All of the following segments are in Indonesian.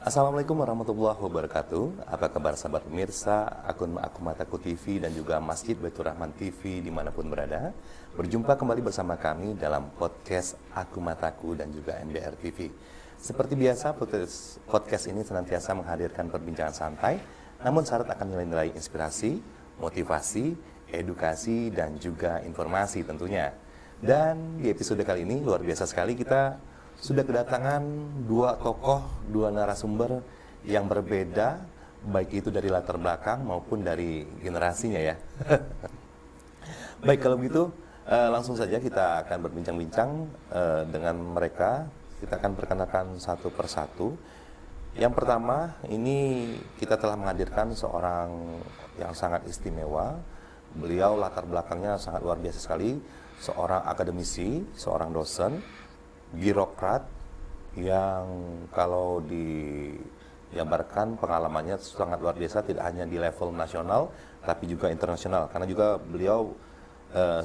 Assalamualaikum warahmatullahi wabarakatuh. Apa kabar sahabat pemirsa akun Aku Mataku TV dan juga Masjid Baitur Rahman TV dimanapun berada. Berjumpa kembali bersama kami dalam podcast Aku Mataku dan juga MBR TV. Seperti biasa, podcast ini senantiasa menghadirkan perbincangan santai, namun syarat akan nilai-nilai inspirasi, motivasi, edukasi, dan juga informasi tentunya. Dan di episode kali ini luar biasa sekali, kita sudah kedatangan dua tokoh, dua narasumber yang berbeda, baik itu dari latar belakang maupun dari generasinya ya. Baik, kalau begitu langsung saja kita akan berbincang-bincang dengan mereka. Kita akan perkenalkan satu persatu. Yang pertama, ini kita telah menghadirkan seorang yang sangat istimewa. Beliau latar belakangnya sangat luar biasa sekali, seorang akademisi, seorang dosen, birokrat yang kalau digambarkan pengalamannya sangat luar biasa, tidak hanya di level nasional tapi juga internasional, karena juga beliau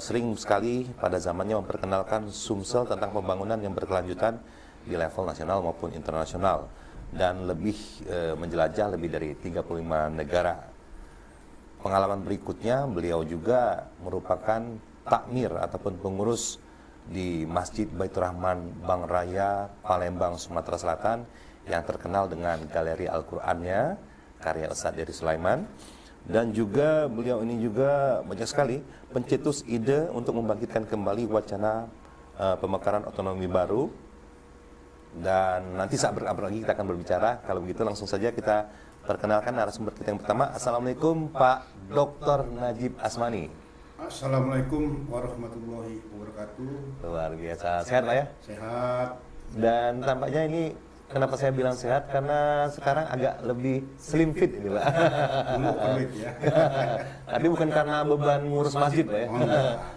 sering sekali pada zamannya memperkenalkan Sumsel tentang pembangunan yang berkelanjutan di level nasional maupun internasional, dan lebih menjelajah lebih dari 35 negara. Pengalaman berikutnya, beliau juga merupakan takmir ataupun pengurus di Masjid Baitur Rahman Bank Raya Palembang, Sumatera Selatan, yang terkenal dengan galeri Al-Qur'annya karya Ustadz Dery Sulaiman. Dan juga beliau ini juga banyak sekali pencetus ide untuk membangkitkan kembali wacana pemekaran otonomi baru. Dan nanti saat berapa lagi kita akan berbicara. Kalau begitu langsung saja kita perkenalkan narasumber kita yang pertama. Assalamualaikum Pak Dr. Najib Asmani. Assalamualaikum warahmatullahi wabarakatuh. Luar biasa, sehat Pak ya? Sehat. Dan tampaknya ini, kenapa saya bilang sehat? Karena sekarang agak lebih slim fit ini Pak. Ya. Tapi bukan karena beban ngurus masjid Pak ya.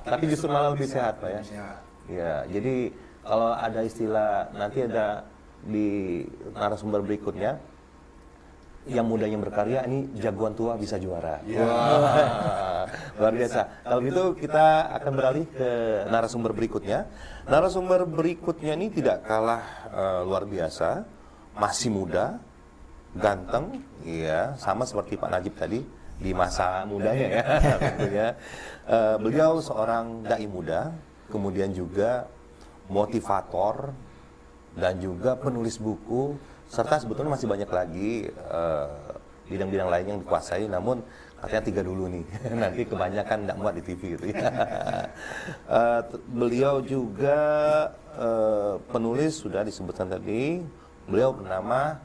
Tapi justru malah lebih sehat Pak ya. Sehat. Ya, jadi kalau ada istilah, nanti ada di narasumber berikutnya, yang muda yang berkarya ini jagoan tua bisa juara. Ya. Wah, luar biasa. Kalau gitu kita akan beralih ke narasumber berikutnya. Narasumber berikutnya ini tidak kalah luar biasa, masih muda, ganteng, ya, sama seperti Pak Najib tadi di masa mudanya ya. Tentunya beliau seorang dai muda, kemudian juga motivator dan juga penulis buku, serta sebetulnya masih banyak lagi bidang-bidang lain yang dikuasai, namun katanya 3 dulu nih, nanti kebanyakan tidak muat di TV gitu ya. Beliau juga penulis, sudah disebutkan tadi, beliau bernama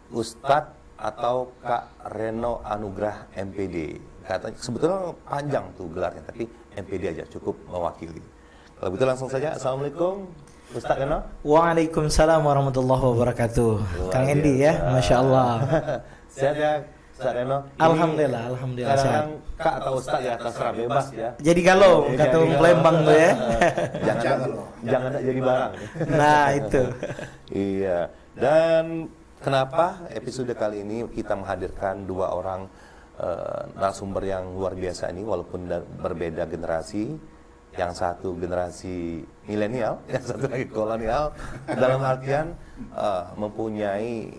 Ustadz atau Kak Reno Anugrah MPD. Katanya sebetulnya panjang tuh gelarnya, tapi MPD aja cukup mewakili. Kalau begitu langsung saja, Assalamualaikum Ustadz Reno. Waalaikumsalam warahmatullahi wabarakatuh. Kang Endi ya, Masya Allah. Sehat ya Ustadz Reno? Alhamdulillah, alhamdulillah sehat. Kak atau Ustadz ya, terserah bebas ya. Jadi kalau kata Palembang tuh ya. Jangan jadi barang. Nah itu. Iya. Dan kenapa episode kali ini kita menghadirkan dua orang narasumber yang luar biasa ini, walaupun berbeda generasi. Yang satu generasi milenial, yang satu lagi kolonial, dalam artian mempunyai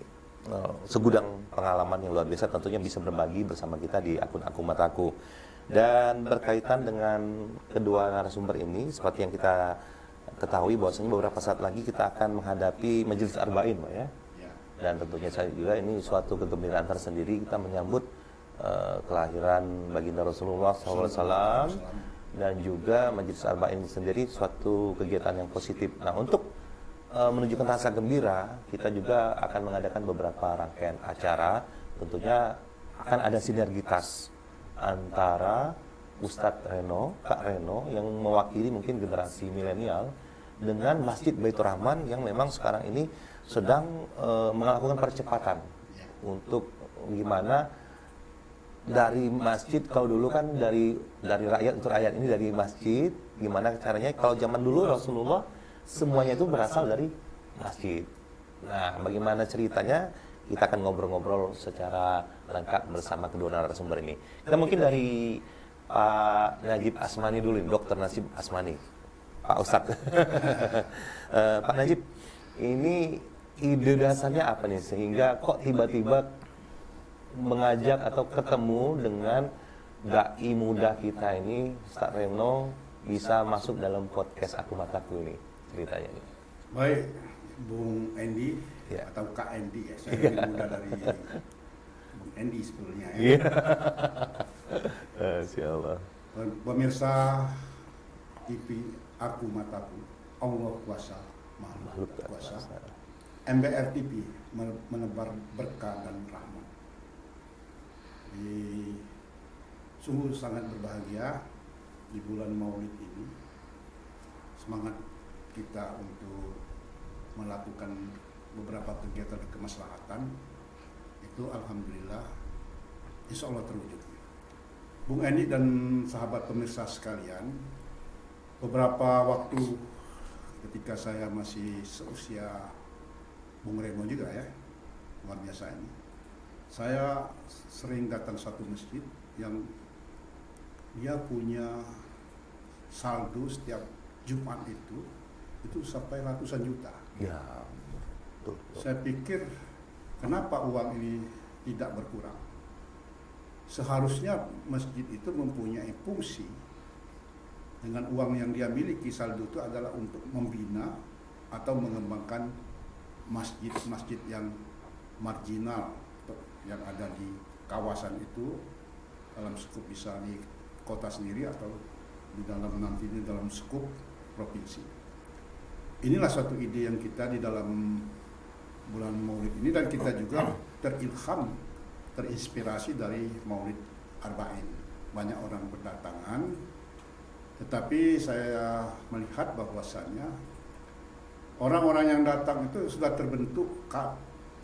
segudang pengalaman yang luar biasa, tentunya bisa berbagi bersama kita di akun Aku Mataku. Dan berkaitan dengan kedua narasumber ini, seperti yang kita ketahui bahwasanya beberapa saat lagi kita akan menghadapi Majelis Arba'in Pak ya. Dan tentunya saya juga ini suatu kegembiraan tersendiri, kita menyambut kelahiran baginda Rasulullah SAW. Dan juga Majelis Arba'in sendiri suatu kegiatan yang positif. Nah, untuk menunjukkan rasa gembira, kita juga akan mengadakan beberapa rangkaian acara. Tentunya akan ada sinergitas antara Ustadz Reno, Kak Reno yang mewakili mungkin generasi milenial, dengan Masjid Baitur Rahman yang memang sekarang ini sedang melakukan percepatan untuk gimana dari masjid. Kalau dulu kan dari rakyat untuk rakyat, ini dari masjid. Gimana caranya? Kalau zaman dulu Rasulullah semuanya itu berasal dari masjid. Nah, bagaimana ceritanya? Kita akan ngobrol-ngobrol secara lengkap bersama kedua narasumber ini. Kita mungkin dari Pak Najib Asmani dulu, Dr. Najib Asmani, Pak Ustadz. Pak Najib, ini ide dasarnya apa nih sehingga kok tiba-tiba mengajak atau ketemu dengan dai muda kita ini, Ustaz Reno, bisa masuk dalam podcast Aku Mataku ini ceritanya nih. Baik, Bung Endi Ya. atau Kak Endi ya. Saya lebih muda dari Bung Endi sebetulnya ya. Iya. Masya Allah. Pemirsa TV Aku Mataku, Allah kuasa, makhluk tak kuasa. MBR TV menebar berkah dan rahmat. Sungguh sangat berbahagia di bulan Maulid ini. Semangat kita untuk melakukan beberapa kegiatan kemaslahatan itu alhamdulillah insya Allah terwujud. Bung Endi dan sahabat pemirsa sekalian, beberapa waktu ketika saya masih seusia Bung Remo juga ya, luar biasa ini, saya sering datang satu masjid yang dia punya saldo setiap Jumat itu sampai ratusan juta. Ya, betul. Saya pikir kenapa uang ini tidak berkurang? Seharusnya masjid itu mempunyai fungsi dengan uang yang dia miliki, saldo itu adalah untuk membina atau mengembangkan masjid-masjid yang marginal yang ada di kawasan itu, dalam skup bisa di kota sendiri atau di dalam nantinya dalam skup provinsi. Inilah suatu ide yang kita di dalam bulan Maulid ini, dan kita juga terinspirasi dari Maulid Arba'in. Banyak orang berdatangan, tetapi saya melihat bahwasannya orang-orang yang datang itu sudah terbentuk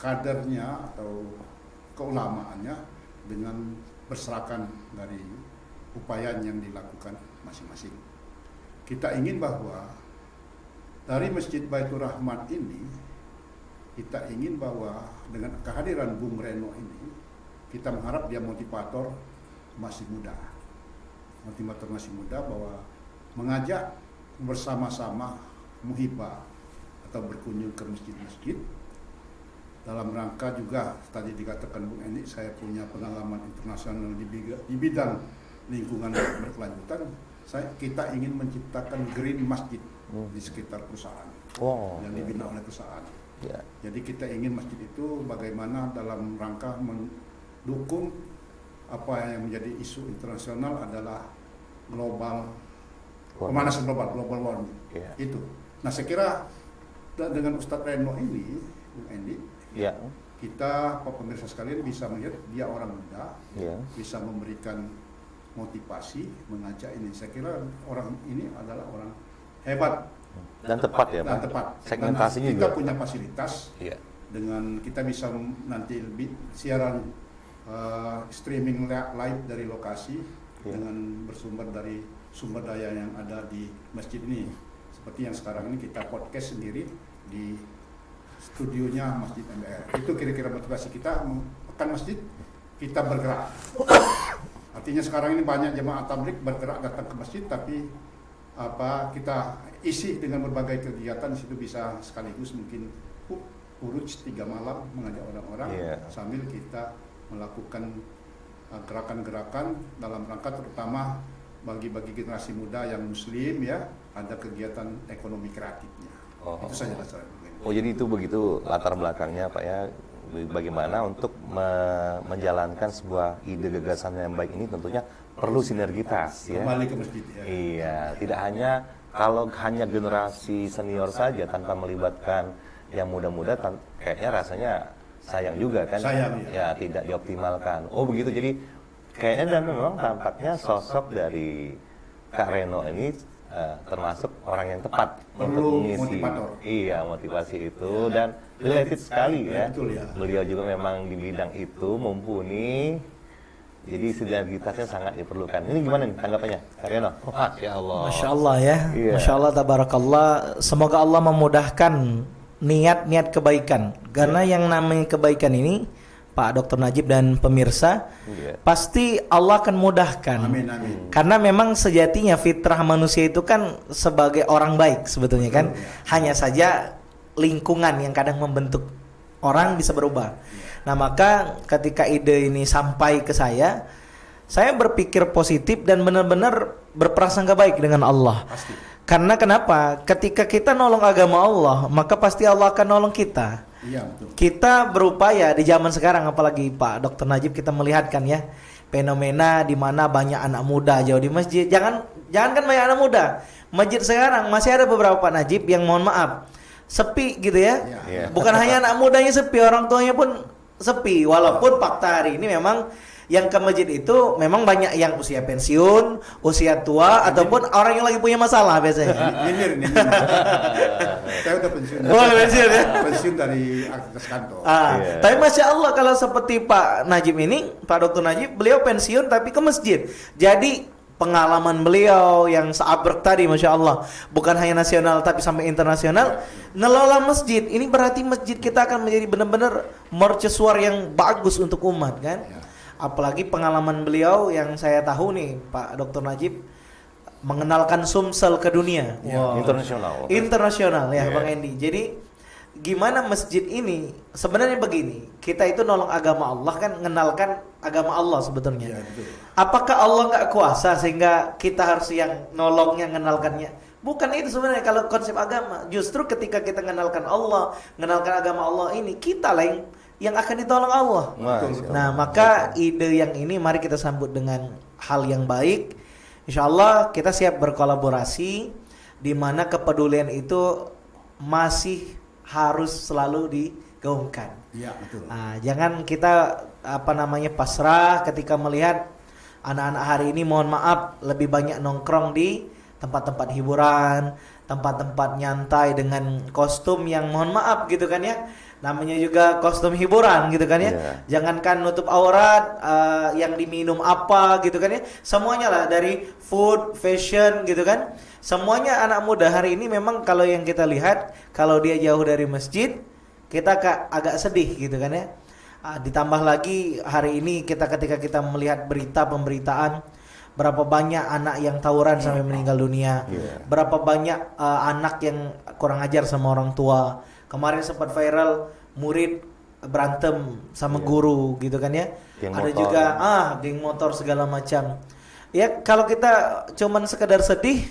kadernya atau keulamaannya dengan berserakan dari upaya yang dilakukan masing-masing. Kita ingin bahwa dari Masjid Baitur Rahmat ini, kita ingin bahwa dengan kehadiran Bung Reno ini, kita mengharap dia motivator masih muda. Motivator masih muda bahwa mengajak bersama-sama muhibah atau berkunjung ke masjid-masjid dalam rangka juga tadi dikatakan Bung Endi, saya punya pengalaman internasional di bidang lingkungan berkelanjutan. Kita ingin menciptakan green masjid di sekitar perusahaan yang dibina oleh perusahaan. Ya. Jadi kita ingin masjid itu bagaimana dalam rangka mendukung apa yang menjadi isu internasional adalah pemanasan global warming. Ya. Itu. Nah, saya kira dengan Ustadz Reno ini, Bung Endi, Ya. kita pemirsa sekalian bisa melihat dia orang muda, Ya. bisa memberikan motivasi, mengajak ini. Saya kira orang ini adalah orang hebat Dan tepat ya, dan Pak. tepat. Segmentasinya Dan kita juga. punya fasilitas Iya. dengan kita bisa nanti lebih siaran streaming live dari lokasi dengan bersumber dari sumber daya yang ada di masjid ini. Seperti yang sekarang ini kita podcast sendiri di studionya Masjid MBR. Itu kira-kira motivasi kita akan masjid, kita bergerak. Artinya sekarang ini banyak jemaah tabligh bergerak datang ke masjid, tapi kita isi dengan berbagai kegiatan. Di situ bisa sekaligus mungkin uruj 3 malam mengajak orang-orang sambil kita melakukan gerakan-gerakan dalam rangka terutama bagi generasi muda yang muslim ya, ada kegiatan ekonomi kreatifnya. Itu saja dasarnya. Oh, jadi itu begitu latar belakangnya Pak ya, bagaimana untuk menjalankan sebuah ide gagasan yang baik ini tentunya perlu sinergitas ya. Kembali ke masjid ya. Iya, tidak hanya kalau hanya generasi senior saja tanpa melibatkan yang muda-muda, kayaknya rasanya sayang juga kan. Sayang, ya. Tidak dioptimalkan. Oh begitu, jadi kayaknya dan memang tampaknya sosok dari Kak Reno ini termasuk orang yang tepat untuk mengisi motivasi itu dan related sekali ya. Betul ya. Beliau juga memang di bidang itu mumpuni. Jadi sinergitasnya sangat diperlukan. Ini gimana nih tanggapannya, Kak Reno? Masya Allah. Masya Allah ya. Iya. Masya Allah, tabarakallah. Semoga Allah memudahkan niat-niat kebaikan. Karena yang namanya kebaikan ini, Pak Dr. Najib dan pemirsa, pasti Allah akan mudahkan. Amin, amin. Karena memang sejatinya fitrah manusia itu kan sebagai orang baik sebetulnya kan. Hanya saja lingkungan yang kadang membentuk orang bisa berubah. Nah, maka ketika ide ini sampai ke saya berpikir positif dan benar-benar berprasangka baik dengan Allah. Pasti. Karena kenapa? Ketika kita nolong agama Allah, maka pasti Allah akan nolong kita. Iya, betul. Kita berupaya di zaman sekarang, apalagi Pak Dr. Najib, kita melihatkan ya fenomena di mana banyak anak muda jauh di masjid. Jangan kan banyak anak muda. Masjid sekarang masih ada beberapa Pak Najib yang mohon maaf sepi gitu ya. Iya. Bukan hanya anak mudanya sepi, orang tuanya pun sepi. Walaupun fakta hari ini memang yang ke masjid itu memang banyak yang usia pensiun, usia tua, ataupun orang yang lagi punya masalah biasanya. Nyindir. Saya udah pensiun. Oh, pensiun ya? Pensiun dari aktivitas kantor. Iya. Tapi Masya Allah kalau seperti Pak Najib ini, Pak Dr. Najib, beliau pensiun tapi ke masjid. Jadi pengalaman beliau yang seabrek tadi, Masya Allah, bukan hanya nasional tapi sampai internasional, ngelola masjid. Ini berarti masjid kita akan menjadi benar-benar mercusuar yang bagus untuk umat kan. Ya. Apalagi pengalaman beliau yang saya tahu nih, Pak Dr. Najib mengenalkan Sumsel ke dunia. Ya, Internasional ya, Iya. Bang Endi. Jadi gimana masjid ini sebenarnya begini, kita itu nolong agama Allah kan, mengenalkan agama Allah sebetulnya. Iya, betul. Apakah Allah nggak kuasa sehingga kita harus yang nolongnya, mengenalkannya? Bukan itu sebenarnya kalau konsep agama. Justru ketika kita mengenalkan Allah, mengenalkan agama Allah ini, kita lah yang akan ditolong Allah. Masya Nah, Allah. maka ide yang ini mari kita sambut dengan hal yang baik. Insya Allah kita siap berkolaborasi, di mana kepedulian itu masih harus selalu digaungkan. Iya, betul. Nah, jangan kita pasrah ketika melihat anak-anak hari ini, mohon maaf, lebih banyak nongkrong di tempat-tempat hiburan, tempat-tempat nyantai dengan kostum yang mohon maaf gitu kan ya. Namanya juga kostum hiburan gitu kan ya. Iya. Jangankan nutup aurat, yang diminum apa gitu kan ya. Semuanya lah, dari food, fashion gitu kan. Semuanya anak muda hari ini memang kalau yang kita lihat, kalau dia jauh dari masjid, kita agak sedih gitu kan ya. Ditambah lagi hari ini ketika kita melihat berita pemberitaan, berapa banyak anak yang tawuran sampai meninggal dunia. Iya. Berapa banyak anak yang kurang ajar sama orang tua. Kemarin sempat viral murid berantem sama guru gitu kan ya. Geng Ada motor. juga geng motor segala macam. Ya kalau kita cuman sekedar sedih,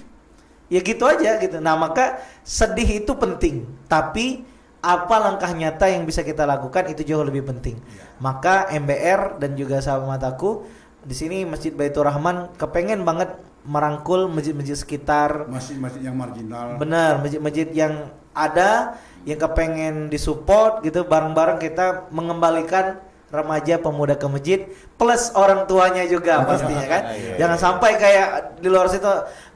ya gitu aja gitu. Nah, maka sedih itu penting, tapi apa langkah nyata yang bisa kita lakukan itu jauh lebih penting. Maka MBR dan juga sahabat mataku di sini Masjid Baitur Rahman kepengen banget merangkul masjid-masjid sekitar. Masjid-masjid yang marginal. Benar, masjid-masjid yang ada yang kepengen disupport gitu, bareng-bareng kita mengembalikan remaja pemuda ke masjid plus orang tuanya juga pastinya kan. Jangan sampai kayak di luar situ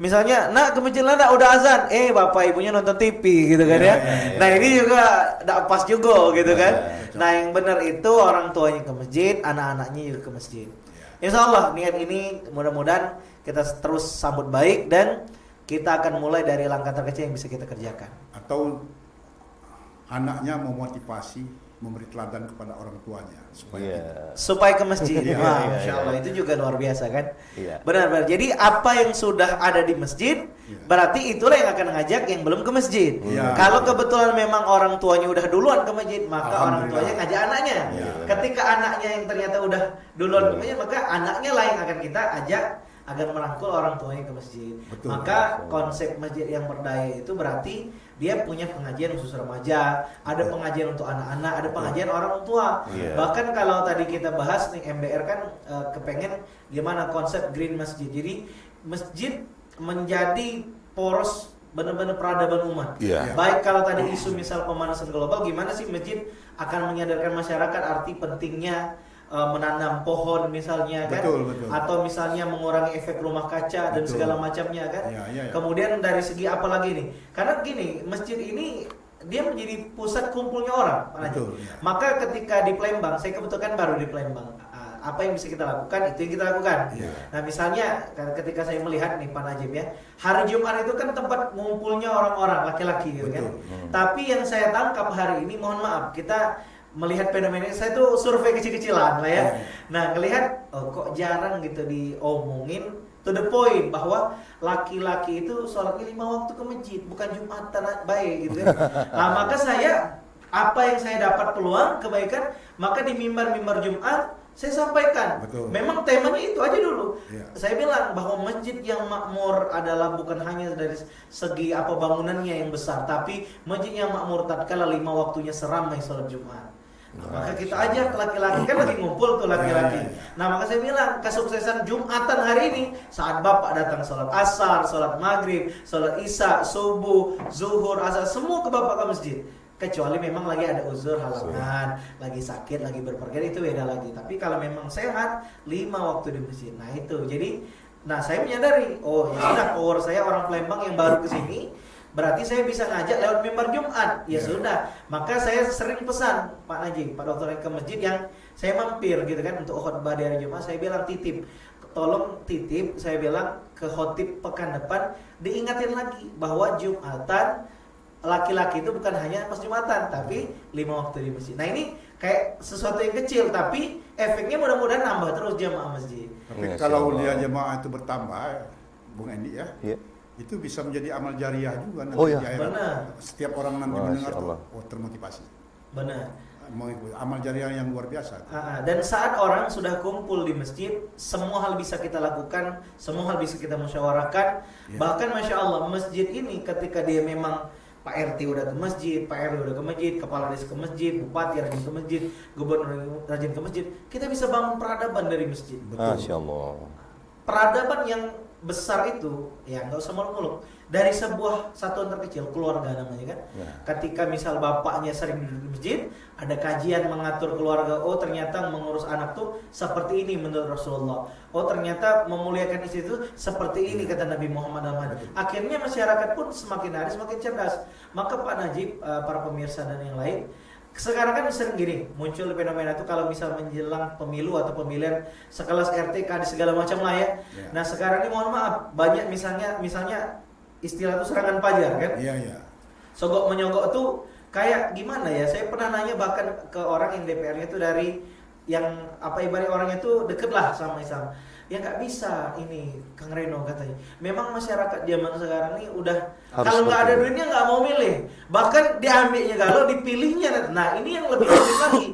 misalnya, "Nak, ke masjid lah, nak, udah azan." Bapak ibunya nonton TV gitu kan ya. Nah, ini juga enggak pas juga gitu kan. Nah, yang benar itu orang tuanya ke masjid, anak-anaknya juga ke masjid. Insya Allah niat ini mudah-mudahan kita terus sambut baik dan kita akan mulai dari langkah terkecil yang bisa kita kerjakan. Atau anaknya memotivasi, memberi teladan kepada orang tuanya supaya ke masjid. Iya, Masya Allah, itu juga luar biasa kan. Iya. Benar-benar. Jadi apa yang sudah ada di masjid, berarti itulah yang akan ngajak yang belum ke masjid. Iya. Kalau kebetulan memang orang tuanya udah duluan ke masjid, maka orang Alhamdulillah. tuanya ngajak anaknya. Iya. Ketika anaknya yang ternyata udah duluan ke masjid, maka anaknya lah yang akan kita ajak agar merangkul orang tuanya ke masjid. Betul. Maka konsep masjid yang berdaya itu berarti dia punya pengajian khusus remaja, ada pengajian untuk anak-anak, ada pengajian orang tua. Iya. Bahkan kalau tadi kita bahas nih MBR kan kepengen gimana konsep green masjid. Jadi masjid menjadi poros benar-benar peradaban umat. Iya. Baik kalau tadi isu misal pemanasan global, gimana sih masjid akan menyadarkan masyarakat arti pentingnya menanam pohon misalnya kan, Betul. atau misalnya mengurangi efek rumah kaca dan Betul. segala macamnya kan. Iya. Kemudian dari segi apa lagi nih? Karena gini, masjid ini dia menjadi pusat kumpulnya orang, Pak Najib. Betul, ya. Maka ketika di Palembang, saya kebetulan baru di Palembang. Apa yang bisa kita lakukan itu yang kita lakukan. Iya. Nah, misalnya ketika saya melihat nih Pak Najib ya, hari Jumat itu kan tempat ngumpulnya orang-orang laki-laki gitu kan. Tapi yang saya tangkap hari ini, mohon maaf, kita melihat fenomena ini, saya tuh survei kecil-kecilan lah ya. Nah, ngelihat kok jarang gitu diomongin to the point bahwa laki-laki itu sholatnya 5 waktu ke masjid, bukan Jumatan baik gitu ya. Nah, maka apa yang saya dapat peluang kebaikan, maka di mimbar-mimbar Jumat saya sampaikan. Betul. Memang temanya itu aja dulu. Iya. Saya bilang bahwa masjid yang makmur adalah bukan hanya dari segi apa bangunannya yang besar, tapi masjid yang makmur tatkala 5 waktunya seramai sholat Jumat. Maka kita ajak laki-laki, kan lagi ngumpul tuh laki-laki. Nah, maka saya bilang kesuksesan Jumatan hari ini saat Bapak datang sholat asar, sholat maghrib, sholat isya, subuh, zuhur, asar, semua ke Bapak ke masjid. Kecuali memang lagi ada uzur halangan, lagi sakit, lagi berpergian, itu beda lagi. Tapi kalau memang sehat, 5 waktu di masjid. Nah itu, jadi, saya menyadari, oh ya sudah, power saya orang Palembang yang baru kesini, berarti saya bisa ngajak lewat mimbar Jumat. Ya sudah, maka saya sering pesan Pak Najib, Pak Dokter ke masjid yang saya mampir gitu kan untuk khotbah di hari Jumat, saya bilang titip, tolong titip, saya bilang ke khotib pekan depan diingatin lagi bahwa Jumatan laki-laki itu bukan hanya pas Jumatan, tapi 5 waktu di masjid. Nah ini kayak sesuatu yang kecil, tapi efeknya mudah-mudahan nambah terus jamaah masjid. Tapi kalau dia jemaah itu bertambah, Bung Endi ya, itu bisa menjadi amal jariah juga nanti di akhirat. Benar. Setiap orang nanti mendengar tuh, termotivasi. Benar. Amal jariah yang luar biasa. Dan saat orang sudah kumpul di masjid, semua hal bisa kita lakukan, semua hal bisa kita musyawarahkan. Bahkan Masya Allah, masjid ini ketika dia memang Pak RT udah ke masjid, Pak RW udah ke masjid, Kepala Desa ke masjid, Bupati rajin ke masjid, Gubernur rajin ke masjid, kita bisa bangun peradaban dari masjid. Masya Allah. Peradaban yang besar itu, ya nggak usah muluk-muluk, dari sebuah satuan terkecil, keluarga namanya kan. Ketika misal bapaknya sering duduk di masjid, ada kajian mengatur keluarga, oh ternyata mengurus anak tuh seperti ini menurut Rasulullah, oh ternyata memuliakan istri itu seperti ini kata Nabi Muhammad SAW. Akhirnya masyarakat pun semakin hari semakin cerdas. Maka Pak Najib, para pemirsa dan yang lain, sekarang kan sering gini, muncul fenomena itu kalau misal menjelang pemilu atau pemilihan sekelas RT, KD segala macam lah ya. Nah sekarang ini mohon maaf, banyak misalnya istilah itu serangan pajar kan? Sogok menyogok tuh kayak gimana ya? Saya pernah nanya bahkan ke orang yang DPR-nya itu dari yang ibarat orangnya tuh deket lah sama Islam. Ya nggak bisa ini Kang Reno katanya. Memang masyarakat zaman sekarang ini udah kalau nggak ada duitnya nggak mau milih. Bahkan diambilnya kalau dipilihnya. Nah ini yang lebih sulit lagi.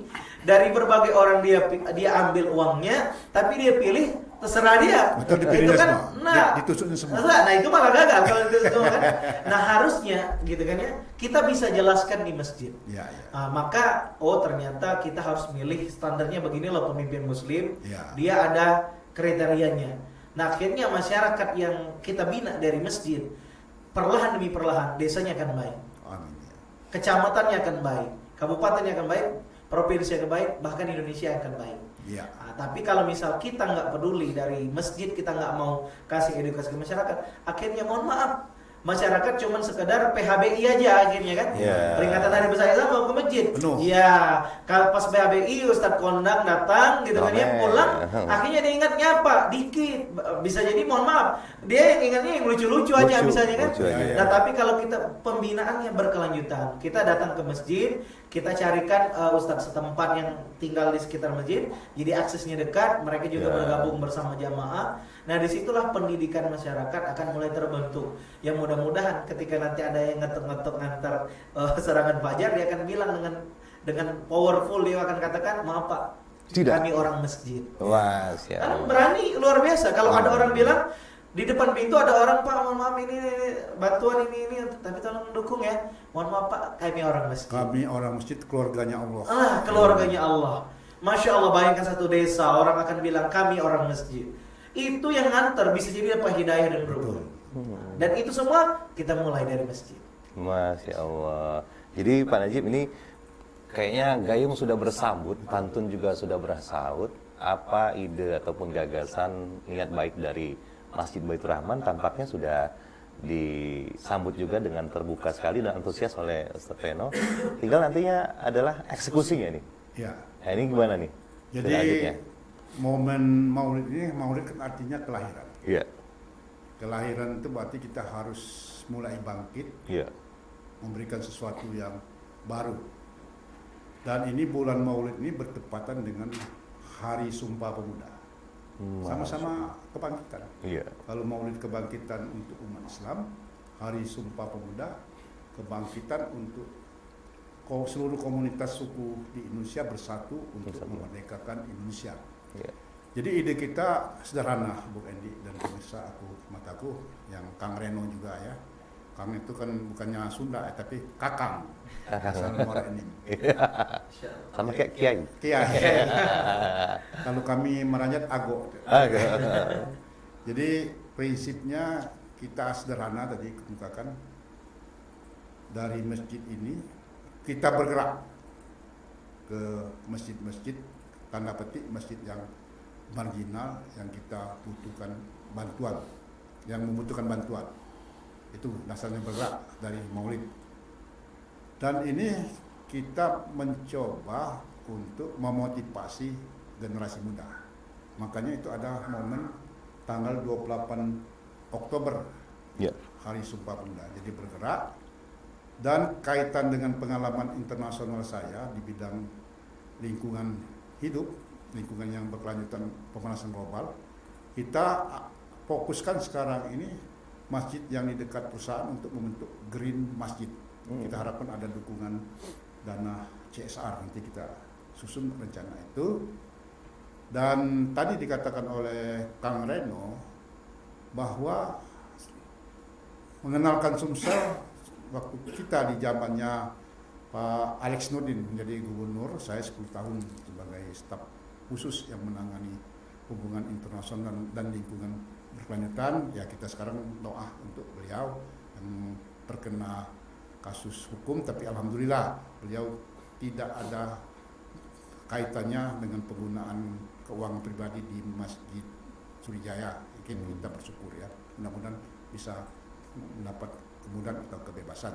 Dari berbagai orang dia ambil uangnya, tapi dia pilih terserah dia. Betul, dipilihnya itu kan, semua. Ditusuknya semua. Nah itu malah gagal kalau itu semua kan. Nah harusnya gitu kan ya, kita bisa jelaskan di masjid. Maka ternyata kita harus milih standarnya begini loh pemimpin Muslim. Dia ada kriterianya. Nah akhirnya masyarakat yang kita bina dari masjid, perlahan demi perlahan desanya akan baik, kecamatannya akan baik, kabupatennya akan baik, provinsi akan baik, bahkan Indonesia akan baik. Tapi kalau misal kita nggak peduli dari masjid, kita nggak mau kasih edukasi ke masyarakat, akhirnya mohon maaf, masyarakat cuman sekedar PHBI aja akhirnya kan. Peringatan Hari Besar Islam mau ke masjid. Kalau pas PHBI Ustadz Kondang datang gitu kan dia pulang, akhirnya dia ingatnya apa? Dikit. Bisa jadi mohon maaf, dia yang ingatnya yang lucu-lucu aja misalnya kan. Nah, tapi kalau kita pembinaannya berkelanjutan, kita datang ke masjid, kita carikan ustadz setempat yang tinggal di sekitar masjid, jadi aksesnya dekat, mereka juga bergabung bersama jamaah. Nah disitulah pendidikan masyarakat akan mulai terbentuk. Yang mudah-mudahan ketika nanti ada yang ngetuk-ngetuk ngantar serangan fajar, dia akan bilang dengan powerful, dia akan katakan maaf Pak, kami orang masjid. Karena berani luar biasa. Kalau ada orang bilang di depan pintu ada orang, Pak mohon maaf ini bantuan ini, tapi tolong dukung ya. Mohon maaf Pak, kami orang masjid. Kami orang masjid, keluarganya Allah. Keluarganya Allah. Masya Allah, bayangkan satu desa orang akan bilang kami orang masjid. Itu yang nganter bisa jadi apa hidayah dan berubah. Dan itu semua kita mulai dari masjid. Masya Allah. Jadi Pak Najib ini kayaknya gayung sudah bersambut, pantun juga sudah bersaut. Apa ide ataupun gagasan niat baik dari Masjid Baitur Rahman tampaknya sudah disambut juga dengan terbuka sekali dan antusias oleh Ustaz Reno. Tinggal nantinya adalah eksekusinya nih. Nah, ini gimana nih? Jadi momen maulid ini, maulid kan artinya kelahiran. Kelahiran itu berarti kita harus mulai bangkit, memberikan sesuatu yang baru. Dan ini bulan maulid ini bertepatan dengan Hari Sumpah Pemuda. Sama-sama kebangkitan. Iya. Kalau Maulid kebangkitan untuk umat Islam, Hari Sumpah Pemuda kebangkitan untuk seluruh komunitas suku di Indonesia bersatu untuk memerdekakan Indonesia. Iya. Jadi ide kita sederhana, Bu Endi dan pemirsa mataku, yang Kang Reno juga ya. Kang itu kan bukannya Sunda tapi Kakang. Asal Muara Enim. Sama kayak Kiai. Kiai. Kalau kami meranjat Ago. Jadi prinsipnya kita sederhana tadi kemukakan, dari masjid ini kita bergerak ke masjid-masjid, tanda petik masjid yang marginal, yang kita butuhkan bantuan, yang membutuhkan bantuan. Itu dasarnya bergerak dari Maulid. Dan ini kita mencoba untuk memotivasi generasi muda. Makanya itu ada momen tanggal 28 Oktober, Hari Sumpah Pemuda. Jadi bergerak, dan kaitan dengan pengalaman internasional saya di bidang lingkungan hidup, lingkungan yang berkelanjutan pemanasan global, kita fokuskan sekarang ini masjid yang di dekat perusahaan untuk membentuk green masjid. Kita harapkan ada dukungan dana CSR, nanti kita susun rencana itu. Dan tadi dikatakan oleh Kang Reno bahwa mengenalkan Sumsel waktu kita di zamannya Pak Alex Nurdin menjadi gubernur, saya 10 tahun sebagai staf khusus yang menangani hubungan internasional dan lingkungan berkelanjutan. Ya, kita sekarang doa untuk beliau yang terkena kasus hukum, tapi alhamdulillah beliau tidak ada kaitannya dengan penggunaan keuangan pribadi di Masjid Surijaya. Kita bersyukur ya, mudah-mudahan bisa mendapat kemudahan atau kebebasan.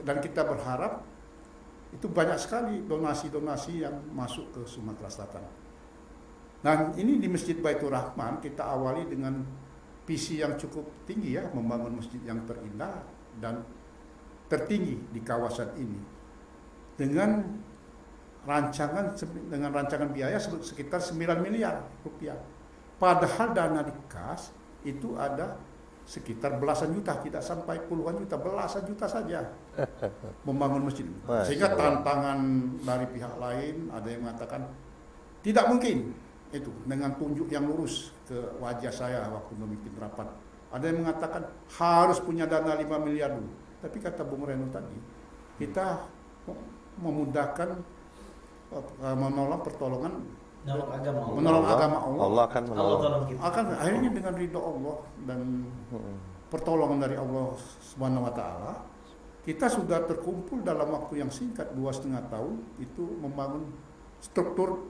Dan kita berharap itu banyak sekali donasi-donasi yang masuk ke Sumatera Selatan. Nah, ini di Masjid Baitur Rahman kita awali dengan visi yang cukup tinggi ya, membangun masjid yang terindah dan tertinggi di kawasan ini dengan rancangan biaya sekitar 9 miliar rupiah. Padahal dana di kas itu ada sekitar belasan juta, tidak sampai puluhan juta, belasan juta saja membangun masjid. Sehingga tantangan dari pihak lain, ada yang mengatakan tidak mungkin itu dengan tunjuk yang lurus ke wajah saya waktu memimpin rapat. Ada yang mengatakan harus punya dana 5 miliar dulu. Tapi kata Bung Reno tadi, kita memudahkan menolong pertolongan, menolong agama Allah. Allah akan menolong. Akan akhirnya dengan ridho Allah dan pertolongan dari Allah Subhanahu wa taala, kita sudah terkumpul dalam waktu yang singkat 2,5 tahun itu membangun struktur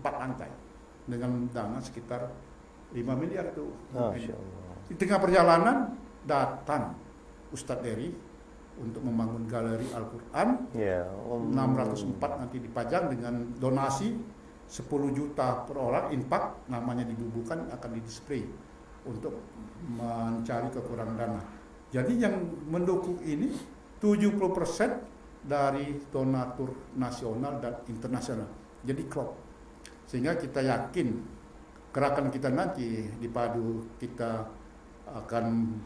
4 lantai dengan dana sekitar 5 miliar itu. Di tengah perjalanan datang Ustadz Dery untuk membangun galeri Al-Quran, 604 nanti dipajang dengan donasi 10 juta per orang, infak namanya dibubuhkan, akan didisplay untuk mencari kekurangan dana. Jadi yang mendukung ini 70% dari donatur nasional dan internasional. Jadi klop. Sehingga kita yakin gerakan kita nanti dipadu, kita akan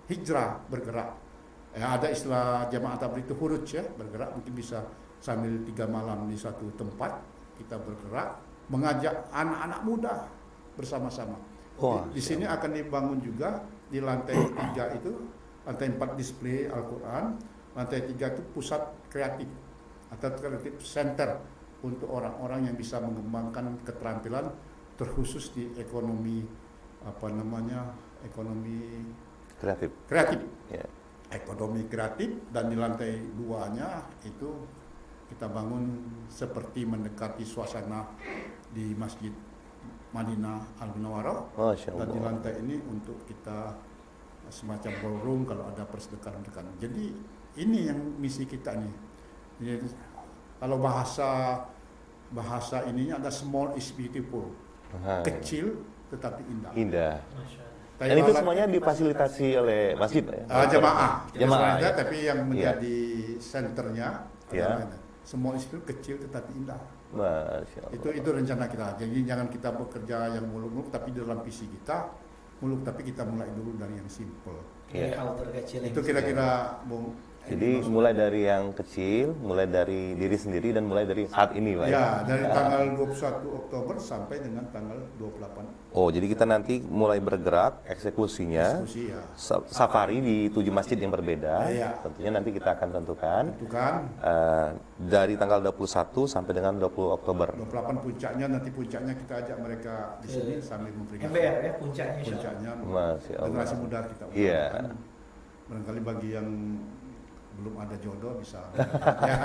hijrah, bergerak. Ada istilah jamaah tabligh itu huruj ya, bergerak, mungkin bisa sambil 3 malam di satu tempat kita bergerak, mengajak anak-anak muda bersama-sama. Di sini akan dibangun juga di lantai 3 itu, lantai 4 display Al-Quran, lantai 3 itu pusat kreatif atau kreatif center untuk orang-orang yang bisa mengembangkan keterampilan terkhusus di ekonomi ekonomi kreatif. Ekonomi kreatif. Dan di lantai 2-nya itu kita bangun seperti mendekati suasana di Masjid Madinah Al-Munawwarah. Dan di lantai ini untuk kita semacam ballroom kalau ada persedekahan-sedekahan. Jadi ini yang misi kita nih. Jadi, kalau bahasa ininya ada small is beautiful, kecil tetapi indah. Dan itu semuanya difasilitasi oleh masjid ya? Jamaah ya. Tapi yang menjadi senternya small is beautiful, kecil tetapi indah. Masya Allah. Itu rencana kita. Jadi jangan kita bekerja yang muluk-muluk, tapi dalam visi kita muluk, tapi kita mulai dulu dari yang simple. Dari Iya. hal terkecil. Itu kira-kira Bung. Jadi mulai dari yang kecil, mulai dari diri sendiri dan mulai dari saat ini, Pak. Ya, dari tanggal 21 Oktober sampai dengan tanggal 28 Oh, jadi kita nanti mulai bergerak eksekusinya. diskusi ya. Safari di 7 masjid yang berbeda. Iya. Tentunya nanti kita akan tentukan Itu kan dari tanggal 21 sampai dengan 20 Oktober. 28 puncaknya, nanti puncaknya kita ajak mereka di sini sambil memperingati MBR ya puncaknya. Insya Allah. puncaknya Masya Allah. generasi muda kita. Iya. Barangkali bagi yang belum ada jodoh bisa. Ya.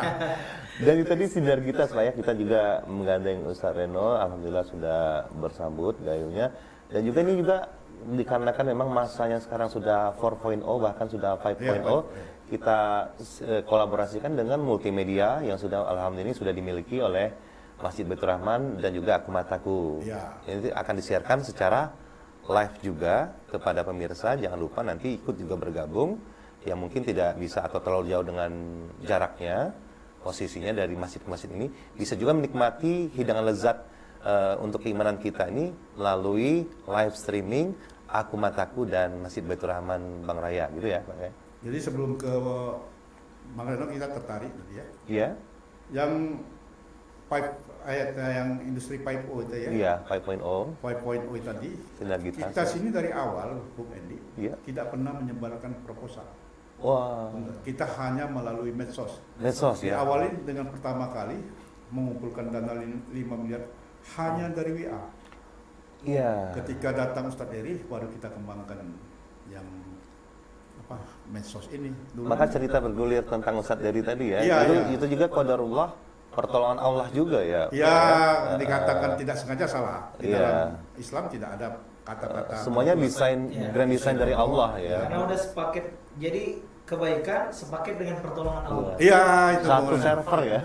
Dan itu tadi sinergitas Pak ya, kita juga menggandeng Ustaz Reno, alhamdulillah sudah bersambut gayungnya. Dan juga ini juga dikarenakan memang masanya sekarang sudah 4.0 bahkan sudah 5.0, kita kolaborasikan dengan multimedia yang sudah alhamdulillah ini sudah dimiliki oleh Masjid Baitur Rahman dan juga Aku Mataku. Ya. Ini akan disiarkan secara live juga kepada pemirsa. Jangan lupa nanti ikut juga bergabung yang mungkin tidak bisa atau terlalu jauh dengan jaraknya, posisinya dari masjid ke masjid ini, bisa juga menikmati hidangan lezat untuk keimanan kita ini melalui live streaming Aku Mataku dan Masjid Baitur Rahman Bang Raya, gitu ya Pak ya? Jadi sebelum ke Bang Reno kita tertarik tadi ya. Iya? Yang yang industri 5.0 itu ya. Iya, 5.0, 5.0 tadi. sinergitas. Kita sini dari awal, Bung Endi, Iya. tidak pernah menyebarkan proposal. Wah, Kita hanya melalui medsos. medsos ya? Diawali dengan pertama kali mengumpulkan dana 5 miliar hanya dari WA. Iya. Ketika datang Ustadz Eri, baru kita kembangkan yang medsos ini. Dulu Maka cerita bergulir tentang Ustadz Dery tadi ya, Iya, itu, iya. itu juga qadarullah, pertolongan Allah juga ya. ya Pak dikatakan tidak sengaja salah. Di Iya. dalam Islam tidak ada kata-kata. Semuanya desain, Iya. grand design dari Allah ya. Karena udah sepaket. Jadi kebaikan sepaket dengan pertolongan Allah. Iya itu. Satu server ya.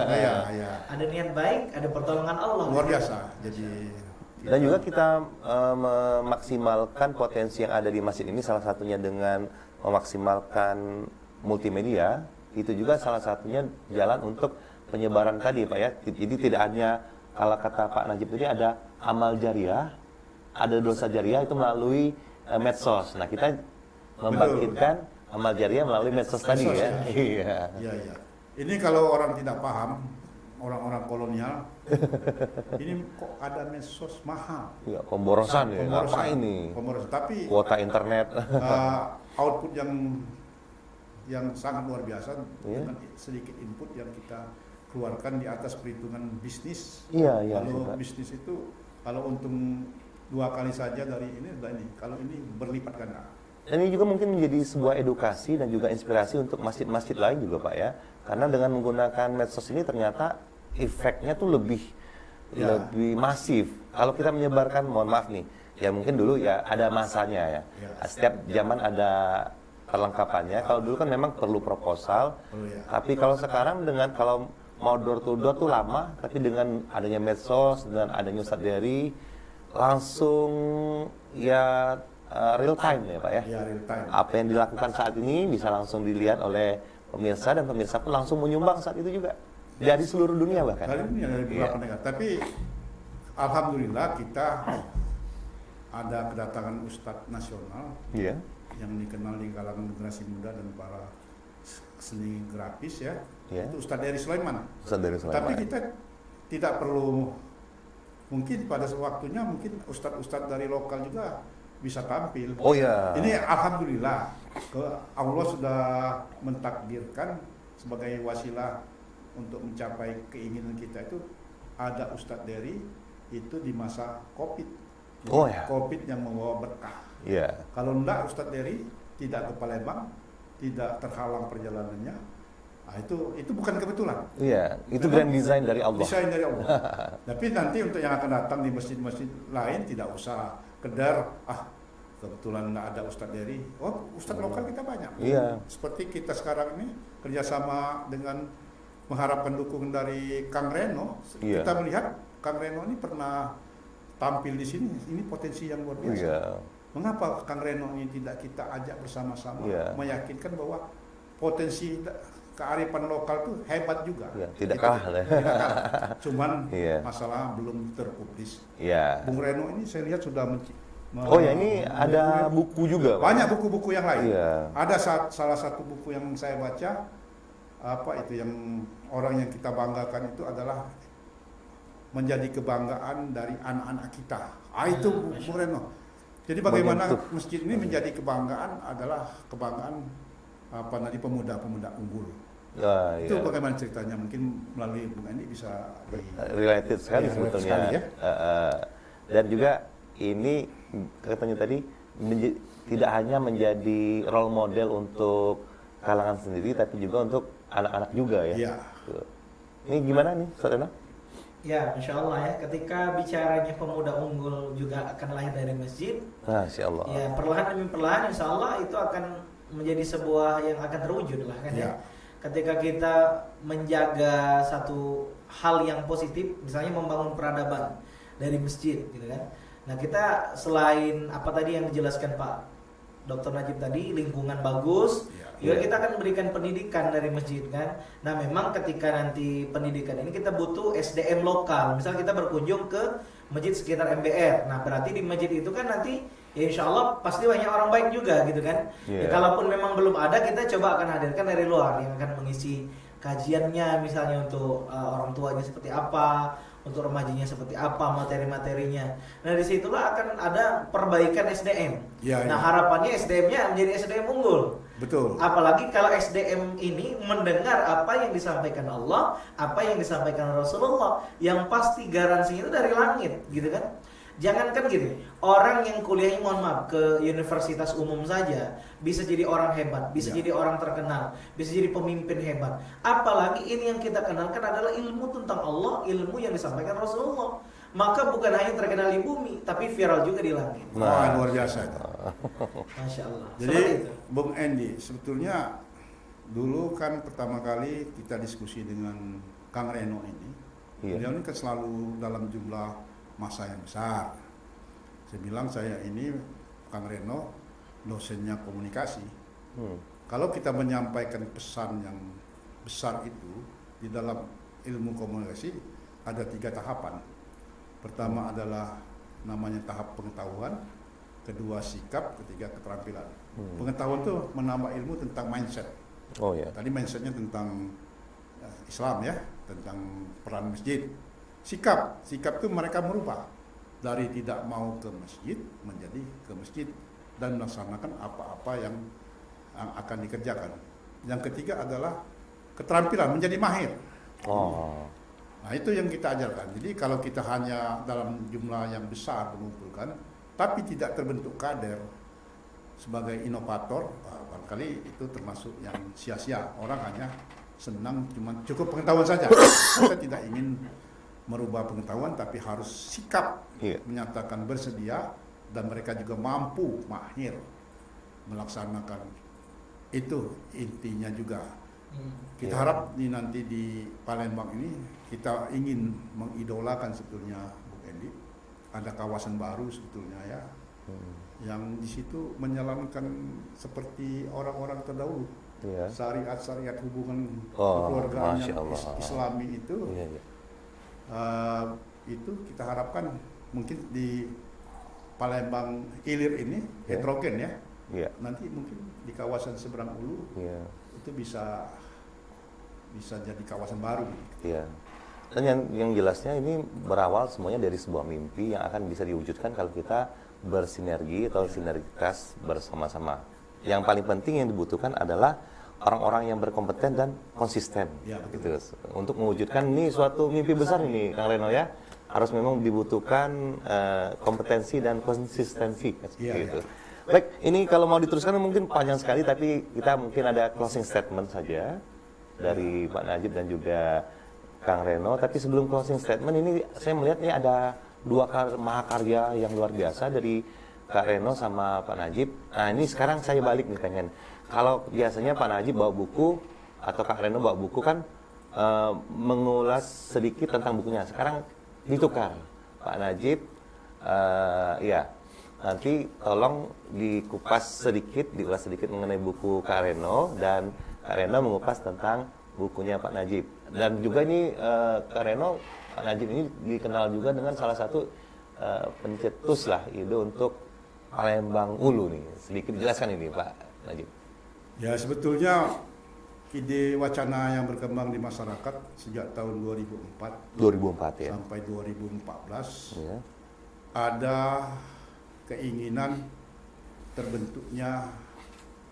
Iya, iya. Ada niat baik, ada pertolongan Allah. Luar biasa. Jadi Dan juga kita memaksimalkan potensi yang ada di masjid ini, salah satunya dengan memaksimalkan multimedia. Itu juga salah satunya jalan untuk penyebaran tadi Pak ya. Jadi tidak hanya kalau kata Pak Najib tadi ada amal jariah, ada dosa jariah itu melalui medsos. Nah kita membangkitkan amal jariah melalui medsos tadi Medsos, ya. ya. Iya. Iya, iya. Ini kalau orang tidak paham, orang-orang kolonial, ini kok ada medsos mahal. Ya, pemborosan ya. Apa ini? Pemborosan. Tapi Kuota internet. output yang sangat luar biasa Iya. dengan sedikit input yang kita keluarkan di atas perhitungan bisnis. Iya, iya. Kalau Pak. bisnis itu kalau untung 2 kali saja dari ini udah ini. Kalau ini berlipat ganda. Dan ini juga mungkin menjadi sebuah edukasi dan juga inspirasi untuk masjid-masjid lain juga Pak ya. Karena dengan menggunakan medsos ini ternyata efeknya tuh lebih masif. Kalau kita menyebarkan, mohon maaf nih, ya mungkin dulu ya ada masanya ya. Ya. Setiap zaman ada perlengkapannya. Kalau dulu kan memang perlu proposal. Ya. Tapi kalau sekarang dengan kalau mau door to door tuh lama, tapi dengan adanya medsos, dengan adanya Ustadz Dery, langsung ya real time ya Pak ya. Ya, real time. Apa yang dilakukan saat ini bisa langsung dilihat oleh pemirsa dan pemirsa pun langsung menyumbang saat itu juga dari seluruh dunia bahkan. Dari ini dari beberapa negara. Tapi alhamdulillah kita ada kedatangan Ustadz nasional Iya. yang dikenal di kalangan generasi muda dan para seni grafis ya. Iya. Itu Ustadz Dery Sulaiman. Ustadz Dery Sulaiman. Tapi kita tidak perlu, mungkin pada waktunya mungkin ustadz-ustadz dari lokal juga bisa tampil. Oh ya. Ini alhamdulillah Allah sudah mentakdirkan sebagai wasilah untuk mencapai keinginan kita itu ada Ustadz Dery itu di masa Covid. Oh ya. Covid yang membawa berkah. Iya. Kalau enggak Ustadz Dery tidak ke Palembang, tidak terhalang perjalanannya. Nah, itu bukan kebetulan. Iya, itu grand design dari Allah. Desain dari Allah. Tapi nanti untuk yang akan datang di masjid-masjid lain tidak usah kedar kebetulan nggak ada Ustadz Dery. Oh, Ustadz lokal kita banyak. Iya. Seperti kita sekarang ini kerjasama dengan mengharapkan dukungan dari Kang Reno. Iya. Kita melihat Kang Reno ini pernah tampil di sini. Ini potensi yang luar biasa. Iya. Mengapa Kang Reno ini tidak kita ajak bersama-sama Iya. meyakinkan bahwa potensi kearifan lokal tuh hebat juga. Ya, tidak Gitu. kalah lah. Tidak kalah. Cuman Iya. masalah belum terpublis. Iya. Bung Reno ini saya lihat sudah Oh ya, ini ada buku juga, Pak. banyak buku-buku yang lain. Iya. Ada salah satu buku yang saya baca, apa itu yang orang yang kita banggakan itu adalah menjadi kebanggaan dari anak-anak kita. Itu Bung Reno. Jadi bagaimana Menyentuh. masjid ini menjadi kebanggaan adalah kebanggaan apa nanti pemuda-pemuda unggul. Ya, Itu iya. bagaimana ceritanya? Mungkin melalui Bung Andi bisa Related sekali Iya, sebetulnya. sekali ya. Dan juga ini katanya tadi tidak hanya menjadi role model untuk kalangan sendiri, tapi juga untuk anak-anak juga ya. Iya. Tuh. Ini gimana nih, Saudara? Ya, Insya Allah ya. Ketika bicaranya pemuda unggul juga akan lahir dari masjid, Masya Allah. ya perlahan demi perlahan Insya Allah itu akan menjadi sebuah yang akan terwujud lah kan ya. Ya. Ketika kita menjaga satu hal yang positif, misalnya membangun peradaban dari masjid gitu kan. Nah, kita selain apa tadi yang dijelaskan Pak Dr. Najib tadi, lingkungan bagus, juga kita akan berikan pendidikan dari masjid kan. Nah, memang ketika nanti pendidikan ini kita butuh SDM lokal. Misal kita berkunjung ke masjid sekitar MBR. Nah, berarti di masjid itu kan nanti ya insya Allah pasti banyak orang baik juga gitu kan. Ya, kalaupun memang belum ada, kita coba akan hadirkan dari luar yang akan mengisi kajiannya, misalnya untuk orang tuanya seperti apa, untuk remajanya seperti apa, materi-materinya. Nah, disitulah akan ada perbaikan SDM. Ya, Nah, ya. harapannya SDM-nya menjadi SDM unggul. Betul. Apalagi kalau SDM ini mendengar apa yang disampaikan Allah, apa yang disampaikan Rasulullah, yang pasti garansinya itu dari langit, gitu kan? Jangankan gini, orang yang kuliahnya mohon maaf ke universitas umum saja bisa jadi orang hebat, bisa Ya. jadi orang terkenal, bisa jadi pemimpin hebat. Apalagi ini yang kita kenalkan adalah ilmu tentang Allah, ilmu yang disampaikan Rasulullah. Maka bukan hanya terkenal di bumi, tapi viral juga di langit. Wah, luar biasa itu. Masya Allah. Jadi Seperti itu. Bung Andy, sebetulnya dulu kan pertama kali kita diskusi dengan Kang Reno ini. Iya. Beliau ini kan selalu dalam jumlah masa yang besar. Saya bilang saya ini Kang Reno dosennya komunikasi. Kalau kita menyampaikan pesan yang besar itu di dalam ilmu komunikasi ada 3 tahapan. Pertama adalah namanya tahap pengetahuan, kedua sikap, ketiga keterampilan. Pengetahuan itu menambah ilmu tentang mindset. Oh ya. Tadi mindsetnya tentang Islam ya, tentang peran masjid. Sikap itu mereka merubah dari tidak mau ke masjid menjadi ke masjid dan melaksanakan apa-apa yang akan dikerjakan. Yang ketiga adalah keterampilan, menjadi mahir. Oh. Nah, itu yang kita ajarkan. Jadi kalau kita hanya dalam jumlah yang besar mengumpulkan, tapi tidak terbentuk kader sebagai inovator, barangkali itu termasuk yang sia-sia. Orang hanya senang cuma cukup pengetahuan saja. Kita tidak ingin merubah pengetahuan, tapi harus sikap menyatakan bersedia dan mereka juga mampu, mahir melaksanakan. Itu intinya juga. Kita harap nanti di Palembang ini kita ingin mengidolakan sebetulnya Bung Endi. Ada kawasan baru sebetulnya ya, yang di situ menjalankan seperti orang-orang terdahulu. Syariat hubungan keluargaan yang Islami itu. Itu kita harapkan mungkin di Palembang Ilir ini heterogen ya. Nanti mungkin di kawasan seberang Ulu itu bisa jadi kawasan baru. Iya. Dan yang jelasnya ini berawal semuanya dari sebuah mimpi yang akan bisa diwujudkan kalau kita bersinergi atau sinergitas bersama-sama. Yang paling penting yang dibutuhkan adalah orang-orang yang berkompeten dan konsisten. Ya, gitu. Untuk mewujudkan ini suatu mimpi besar ini, Kang Reno ya, harus memang dibutuhkan kompetensi dan konsistensi. Gitu. Baik, ini kalau mau diteruskan mungkin panjang sekali, tapi kita mungkin ada closing statement saja dari Pak Najib dan juga Kang Reno. Tapi sebelum closing statement ini saya melihat ini ada 2 mahakarya yang luar biasa dari Kak Reno sama Pak Najib. Nah, ini sekarang saya balik nih pengen. Kalau biasanya Pak Najib bawa buku atau Kak Reno bawa buku kan mengulas sedikit tentang bukunya. Sekarang ditukar. Pak Najib nanti tolong dikupas sedikit, diulas sedikit mengenai buku Kak Reno, dan Kak Reno mengupas tentang bukunya Pak Najib. Dan juga ini Kak Reno, Pak Najib ini dikenal juga dengan salah satu pencetus lah ide untuk Palembang Ulu nih. Sedikit jelaskan ini Pak Najib. Ya, sebetulnya ide wacana yang berkembang di masyarakat sejak tahun 2004 ya. sampai 2014 Ya. ada keinginan terbentuknya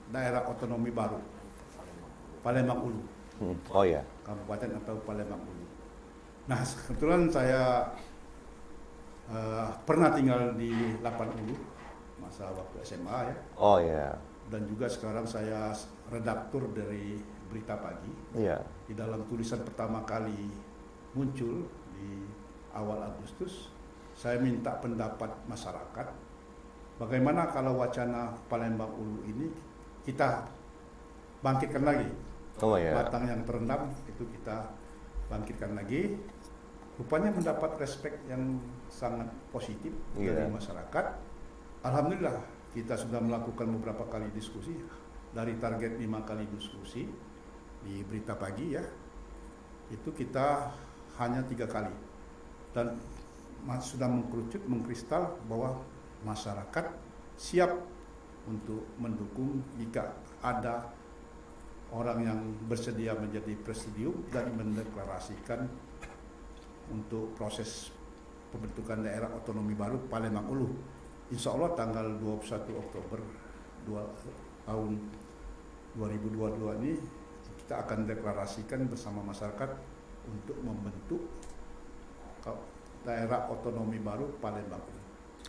daerah otonomi baru Palembang Ulu, Oh ya. kabupaten atau Palembang Ulu. Nah, kebetulan saya pernah tinggal di 8 Ulu masa waktu SMA ya. Oh ya. Dan juga sekarang saya redaktur dari Berita Pagi. Iya. Di dalam tulisan pertama kali muncul di awal Agustus, saya minta pendapat masyarakat bagaimana kalau wacana Palembang Ulu ini kita bangkitkan lagi. Oh ya. Batang yang terendam itu kita bangkitkan lagi. Rupanya mendapat respek yang sangat positif dari masyarakat. Alhamdulillah kita sudah melakukan beberapa kali diskusi, dari target 5 kali diskusi di Berita Pagi ya, itu kita hanya 3 kali dan sudah mengkerucut, mengkristal bahwa masyarakat siap untuk mendukung jika ada orang yang bersedia menjadi presidium dan mendeklarasikan untuk proses pembentukan daerah otonomi baru Palembang Ulu. Insya Allah tanggal 21 Oktober tahun 2022 ini kita akan deklarasikan bersama masyarakat untuk membentuk daerah otonomi baru Palembang Ulu.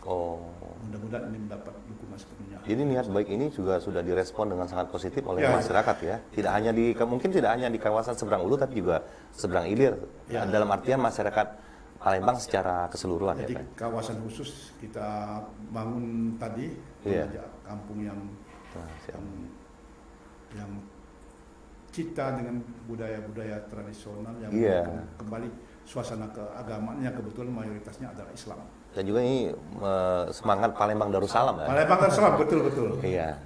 Oh. Mudah-mudahan ini mendapat dukungan sepenuhnya. Jadi niat baik ini juga sudah direspon dengan sangat positif oleh Ya, masyarakat ya. Tidak hanya mungkin tidak hanya di kawasan seberang Ulu tapi juga seberang Ilir. Ya. Dalam artian masyarakat Palembang secara keseluruhan. Jadi ya Pak. kawasan khusus kita bangun tadi, mengajak kampung yang cita dengan budaya-budaya tradisional yang kembali suasana keagamaannya, kebetulan mayoritasnya adalah Islam. Dan juga ini semangat Palembang Darussalam ya. Palembang Darussalam, betul. Iya.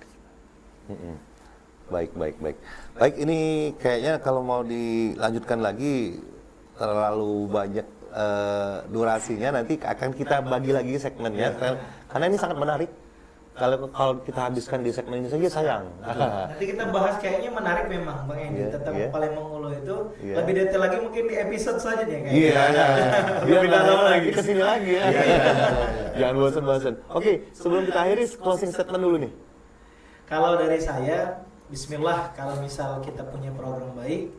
Baik. Baik, ini kayaknya kalau mau dilanjutkan lagi terlalu banyak durasinya, nanti akan kita bagi lagi segmennya karena ini sangat menarik. Kalau kita habiskan di segmen ini saja sayang. Nanti kita bahas, kayaknya menarik memang Bang Endi tentang Palembang Ulu itu. Lebih detail lagi mungkin di episode selanjutnya kayaknya. Iya. Biar pindah lagi ke sini lagi ya. Jangan bosan-bosan. Oke, sebelum kita akhiri closing statement dulu nih. Kalau dari saya, bismillah, kalau misal kita punya program baik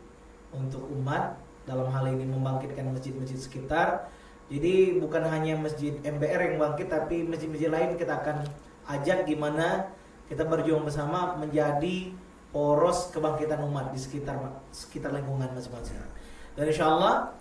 untuk umat, dalam hal ini membangkitkan masjid-masjid sekitar. Jadi bukan hanya masjid MBR yang bangkit, tapi masjid-masjid lain kita akan ajak gimana kita berjuang bersama menjadi poros kebangkitan umat di sekitar lingkungan masing-masing. Dan insya Allah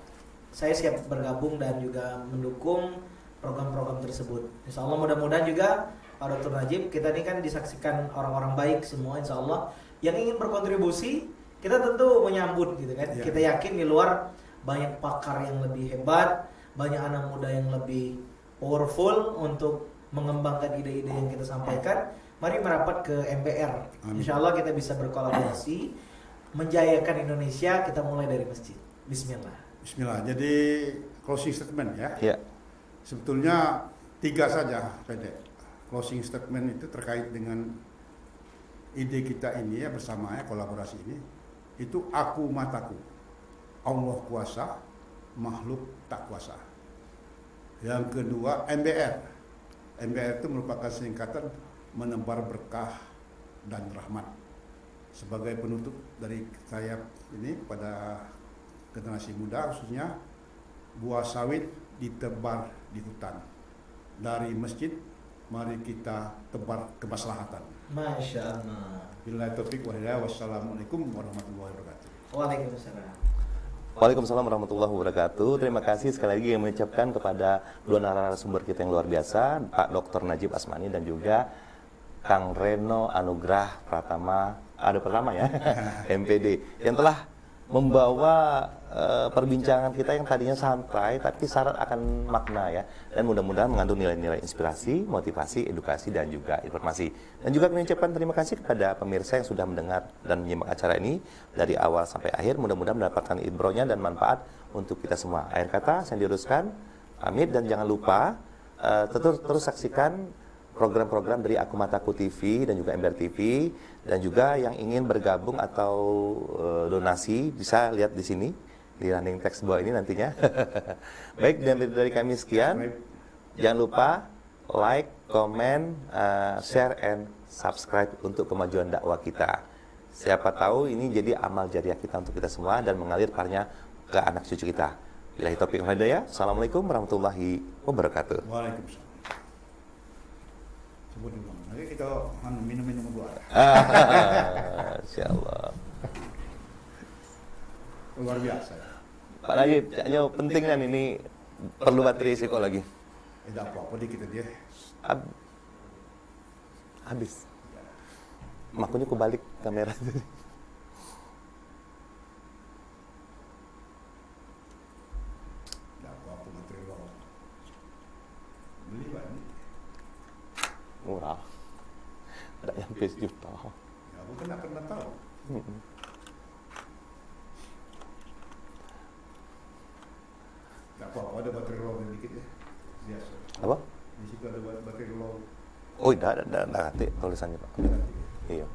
saya siap bergabung dan juga mendukung program-program tersebut. Insya Allah mudah-mudahan juga Pak Dr. Najib, kita ini kan disaksikan orang-orang baik semua, insya Allah yang ingin berkontribusi, kita tentu menyambut gitu kan. Kita yakin di luar banyak pakar yang lebih hebat, banyak anak muda yang lebih powerful untuk mengembangkan ide-ide yang kita sampaikan. Mari merapat ke MBR. Insya Allah kita bisa berkolaborasi menjayakan Indonesia. Kita mulai dari masjid. Bismillah. Jadi closing statement ya. Iya. Sebetulnya 3 saja pendek. Closing statement itu terkait dengan ide kita ini ya, bersama ya, kolaborasi ini. Itu aku mataku, Allah kuasa, makhluk tak kuasa. Yang kedua MBR. MBR itu merupakan singkatan menebar berkah dan rahmat. Sebagai penutup dari saya ini pada generasi muda khususnya, buah sawit ditebar di hutan. Dari masjid mari kita tebar kemaslahatan. Masya Allah. Billahi taufiq wa hidayah. Wassalamualaikum warahmatullahi wabarakatuh. Waalaikumsalam. Waalaikumsalam warahmatullahi wabarakatuh. Terima kasih sekali lagi yang mengucapkan kepada dua narasumber kita yang luar biasa, Pak Dr. Najib Asmani dan juga Kang Reno Anugrah Pratama ya, MPD, yang telah membawa perbincangan kita yang tadinya santai tapi syarat akan makna ya, dan mudah-mudahan mengandung nilai-nilai inspirasi, motivasi, edukasi dan juga informasi. Dan juga kami ucapkan terima kasih kepada pemirsa yang sudah mendengar dan menyimak acara ini dari awal sampai akhir. Mudah-mudahan mendapatkan ibrohnya dan manfaat untuk kita semua. Akhir kata saya diuruskan, pamit, dan jangan lupa terus saksikan program-program dari Aku Mataku TV dan juga Ember TV, dan juga yang ingin bergabung atau donasi bisa lihat di sini di running text bawah ini nantinya. Baik, dari kami sekian. Jangan lupa like, comment, share, and subscribe untuk kemajuan dakwah kita. Siapa tahu ini jadi amal jariah kita untuk kita semua dan mengalir parnya ke anak cucu kita. Billahi taufiq wal hidayah. Assalamualaikum warahmatullahi wabarakatuh. Waalaikumsalam. Sebut dulu. Nanti kita minum-minum dua. Insyaallah. Luar biasa. Pak Najib, hanya penting kan ini perlu baterai psikologi. Tidak apa-apa dikit aja. Habis. Makanya aku balik kamera. Tidak apa-apa materi lo. Beli banyak. Murah. Ada yang 10 juta. Ya, aku kan akan tahu. Tidak apa-apa, ada baterai lo dikit ya. Biasa. Apa? Di situ ada baterai lo. Oh, tidak ada tulisannya, Pak. Iya.